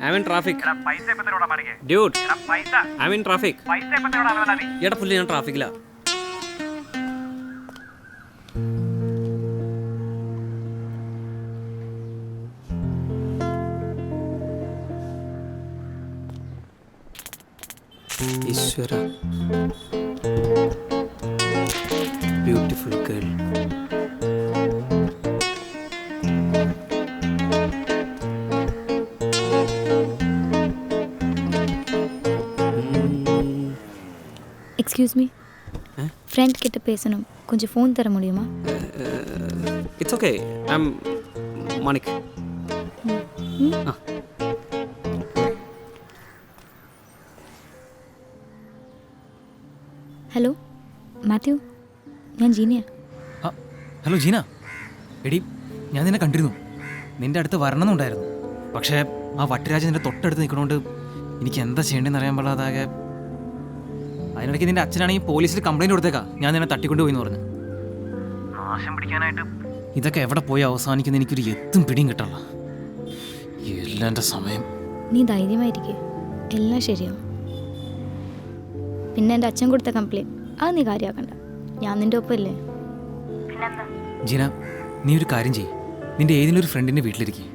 I'm in traffic. Dude, I'm in traffic. എടാ പുള്ളി ഞാൻ ട്രാഫിക്കിലാ. ഈശ്വര, beautiful girl. Excuse me, friend கிட்ட பேசணும், கொஞ்சம் ஃபோன் தர முடியுமா? It's okay, I'm Manik. Hello Mathew, ഞാൻ ജീനിയ. ഹലോ ജീന, എടി ഞാൻ നിന്നെ കണ്ടിരുന്നു. നിൻ്റെ അടുത്ത് വരണമെന്നുണ്ടായിരുന്നു. പക്ഷേ ആ വട്ടിരാജ് നിൻ്റെ തൊട്ടടുത്ത് നിൽക്കണോണ്ട് എനിക്ക് എന്താ ചെയ്യേണ്ടതെന്ന് അറിയാൻ പാടാതാകെ. അതിനിടയ്ക്ക് നിൻ്റെ അച്ഛനാണെങ്കിൽ പോലീസിൽ കംപ്ലൈൻറ്റ് കൊടുത്തേക്കാ ഞാൻ നിന്നെ തട്ടിക്കൊണ്ടുപോയി എന്ന് പറഞ്ഞു. നാശം പിടിക്കാനായിട്ട് ഇതൊക്കെ എവിടെ പോയി അവസാനിക്കുന്ന എനിക്കൊരു എത്തും പിടിയും കിട്ടല്ല. എല്ലാം എൻ്റെ സമയം. നീ ധൈര്യമായിരിക്കേ, എല്ലാം ശരിയാവും. പിന്നെ എൻ്റെ അച്ഛൻ കൊടുത്ത കംപ്ലൈൻറ്റ് അത് നീ കാര്യമാക്കണ്ട, ഞാൻ നിൻ്റെ ഒപ്പമല്ലേ. ജീന, നീ ഒരു കാര്യം ചെയ്യ്, നിൻ്റെ ഏതെങ്കിലും ഒരു ഫ്രണ്ടിൻ്റെ വീട്ടിലിരിക്കേ.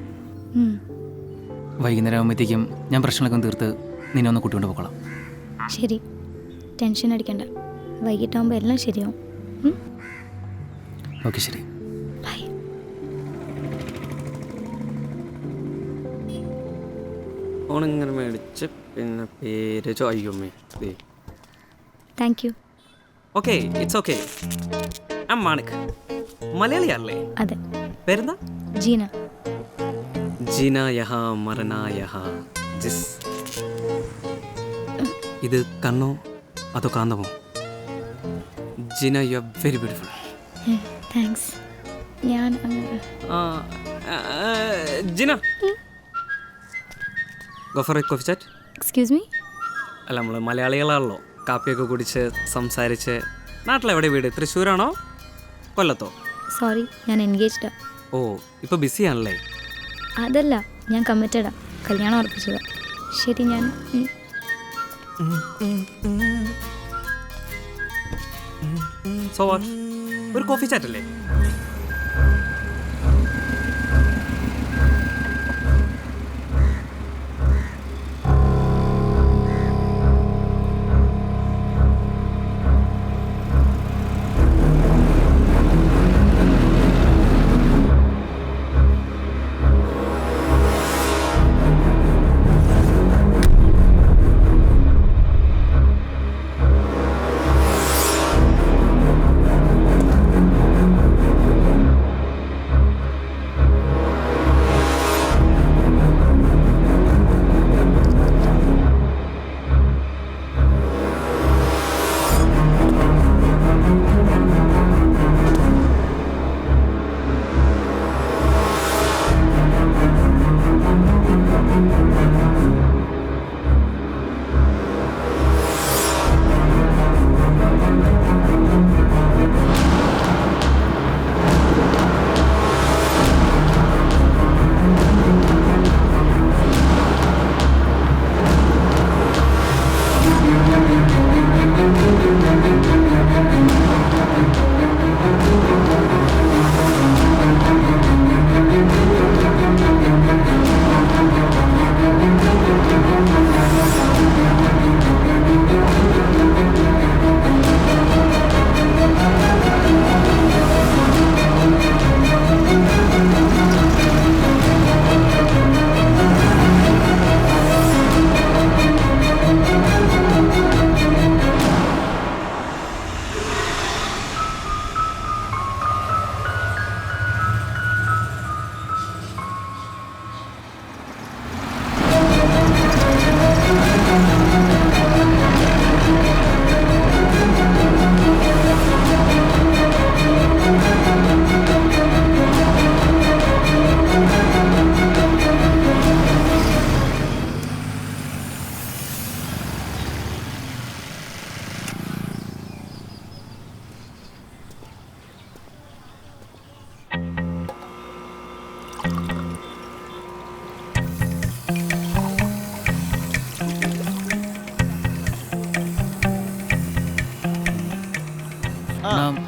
വൈകുന്നേരം ആകുമ്പോഴത്തേക്കും ഞാൻ പ്രശ്നങ്ങളൊക്കെ ഒന്ന് തീർത്ത് നിന്നെ ഒന്ന് കൂട്ടിക്കൊണ്ട് പോകണം. ശരി, ടെൻഷൻ അടിക്കണ്ട, വൈകിട്ടാകുമ്പോൾ എല്ലാം ശരിയാവും. ഓക്കെ, ശരി, ബൈ. ഫോണിങ്ങനെ മേടിച്ച് പിന്നെ പേര് അയ്യോമ്മേ. Thank you. Okay, it's okay. I Manik. മലയാളിയല്ലേ? അതെ. പേരെന്താ? ജീന. ജീന യഹാ മറനാ യഹാ ജിസ്. ഇത് കണ്ണോ അതോ കാന്തമോ? Jeena, you are very beautiful. Thanks. ഞാൻ Jeena, go for a coffee chat. Excuse me. അല്ല, നമ്മൾ മലയാളികളാണല്ലോ, കാപ്പിയൊക്കെ കുടിച്ച് സംസാരിച്ച്. നാട്ടിലെവിടെ വീട്? തൃശ്ശൂരാണോ കൊല്ലത്തോ? സോറി, ഞാൻ എൻഗേജ്ഡാ. ഓ, ഇപ്പോൾ ബിസിയാണല്ലേ? അതല്ല, ഞാൻ കമ്മിറ്റഡാ, കല്യാണം ഉറപ്പിച്ചതാ. ശരി, ഞാൻ സോ വാട്ട്, ഒരു കോഫി ചാറ്റ് അല്ലേ?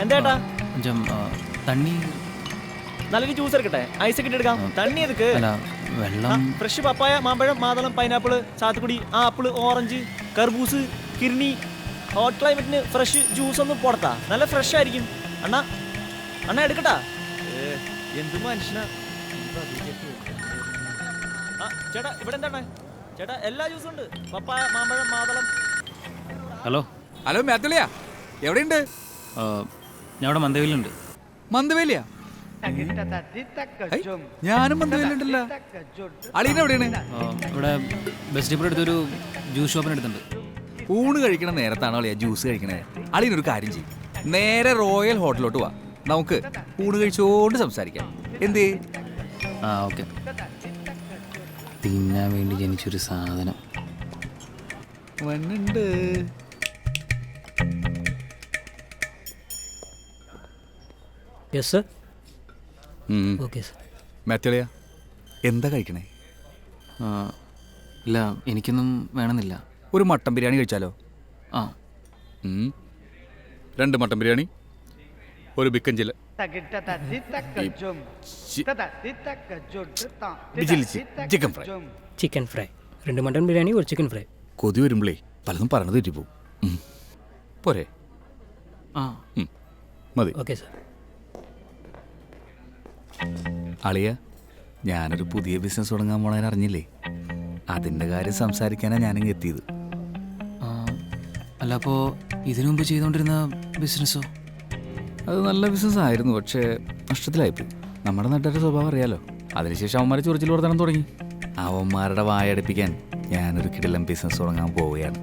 എന്തേട്ടാ കൊഞ്ചം തണ്ണി നല്ലൊരു ജ്യൂസ് എടുക്കട്ടെ, ഐസ് ഒക്കെ എടുക്കാം. തണ്ണി എതുക്ക്? അല്ല വെള്ളം. ഫ്രഷ് പപ്പായ, മാമ്പഴം, മാതളം, പൈനാപ്പിള്, സാത്തുക്കുടി, ആപ്പിള്, ഓറഞ്ച്, കർബൂസ്, കിർണി. ഹോട്ട് ക്ലൈമറ്റിന് ഫ്രഷ് ജ്യൂസ് ഒന്നും പോടത്താ, നല്ല ഫ്രഷ് ആയിരിക്കും. അണ്ണാ അണ്ണാ എടുക്കട്ടാ? എന്ത് മനുഷ്യനാ. ചേട്ടാ ഇവിടെ എന്താണ് ചേട്ടാ? എല്ലാ ജ്യൂസും ഉണ്ട്, പപ്പായ, മാമ്പഴം, മാതളം. ഹലോ ഹലോ മാത്തലിയാ, എവിടെയുണ്ട്? ഞാൻ ഇവിടെ മന്ദവയിലുണ്ട്. മന്ദവേലിയാ? ഞാനും മന്ദവേലുണ്ടല്ലോ. അളീന എവിടെയാണ്? ഇവിടെ ബസ് ഡിപ്പോയുടെ അടുത്തൊരു ജ്യൂസ് ഷോപ്പിന് അടുത്തുണ്ട്. ഊണ് കഴിക്കണ നേരത്താണോ അളിയാ ജ്യൂസ് കഴിക്കണേ? അളീനൊരു കാര്യം ചെയ്യും, നേരെ റോയൽ ഹോട്ടലിലോട്ട് വാ, നമുക്ക് ഊണ് കഴിച്ചോണ്ട് സംസാരിക്കാം. എന്തേ? ആ ഓക്കെ. തിന്നാൻ വേണ്ടി ജനിച്ചൊരു സാധനം വന്നുണ്ട്. Yes sir. Okay sir. മാത്തലിയാ എന്താ കഴിക്കണേ? ഇല്ല എനിക്കൊന്നും വേണമെന്നില്ല. ഒരു മട്ടൻ ബിരിയാണി കഴിച്ചാലോ? ആ 2 മട്ടൻ ബിരിയാണി, ഒരു ബിക്കൻ ചില്ല, chicken fry. Chicken fry, 2 mutton biryani, ഒരു ചിക്കൻ ഫ്രൈ. കൊതി വരുമ്പളേ പലതും പറഞ്ഞത് തെറ്റിപ്പോവും. പോരെ? ആ മതി. Okay sir. അളിയ, ഞാനൊരു പുതിയ ബിസിനസ് തുടങ്ങാൻ പോണതിന് അറിഞ്ഞില്ലേ? അതിൻ്റെ കാര്യം സംസാരിക്കാനാണ് ഞാനിങ്ങ് എത്തിയത്. അല്ല അപ്പോൾ ഇതിനു മുമ്പ് ചെയ്തുകൊണ്ടിരുന്ന ബിസിനസ്സോ? അത് നല്ല ബിസിനസ് ആയിരുന്നു, പക്ഷേ നഷ്ടത്തിലായിപ്പോയി. നമ്മുടെ നാട്ടുകാരുടെ സ്വഭാവം അറിയാലോ. അതിനുശേഷം അവന്മാരെ ചൊറിച്ചിൽ വർത്തനം തുടങ്ങി. അവന്മാരുടെ വായടപ്പിക്കാൻ ഞാനൊരു കിടിലം ബിസിനസ് തുടങ്ങാൻ പോവുകയാണ്.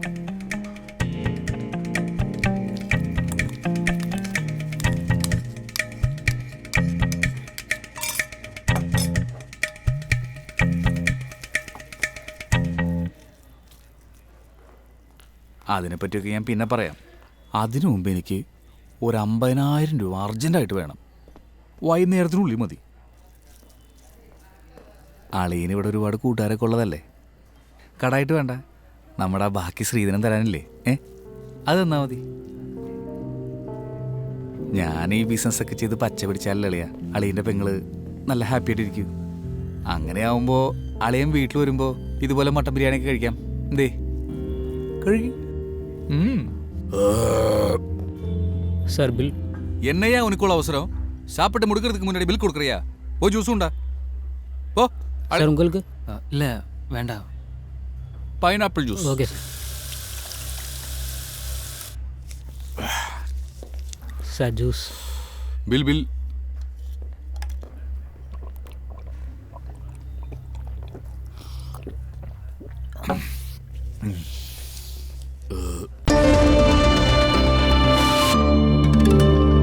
അതിനെപ്പറ്റിയൊക്കെ ഞാൻ പിന്നെ പറയാം. അതിനു മുമ്പ് എനിക്ക് ഒരു 50,000 രൂപ അർജൻറ്റായിട്ട് വേണം. വൈകുന്നേരത്തിനുള്ളിൽ മതി. അളിയന് ഇവിടെ ഒരുപാട് കൂട്ടുകാരൊക്കെ ഉള്ളതല്ലേ. കടായിട്ട് വേണ്ട, നമ്മുടെ ബാക്കി ശ്രീധനം തരാനില്ലേ? അത് തന്നാൽ മതി. ഞാൻ ഈ ബിസിനസ്സൊക്കെ ചെയ്ത് പച്ച പിടിച്ചാലല്ലേ അളിയ അളിയൻ്റെ പെങ്ങള് നല്ല ഹാപ്പി ആയിട്ടിരിക്കും. അങ്ങനെ ആവുമ്പോൾ അളിയൻ വീട്ടിൽ വരുമ്പോൾ ഇതുപോലെ മട്ടൻ ബിരിയാണിയൊക്കെ കഴിക്കാം. എന്തേ കഴിക്കും? Sir bill. என்னையா உனக்குள்ள அவசரம்? சாப்பிட்டு முடிக்கிறதுக்கு முன்னாடி பில் கொடுக்குறியா? ஓ ஜூஸ் உண்டா? ஓ സർ ഉങ്ങൾക്ക്? ഇല്ല വേണ്ട. Pineapple juice. Okay sir. Sir juice. Bill bill.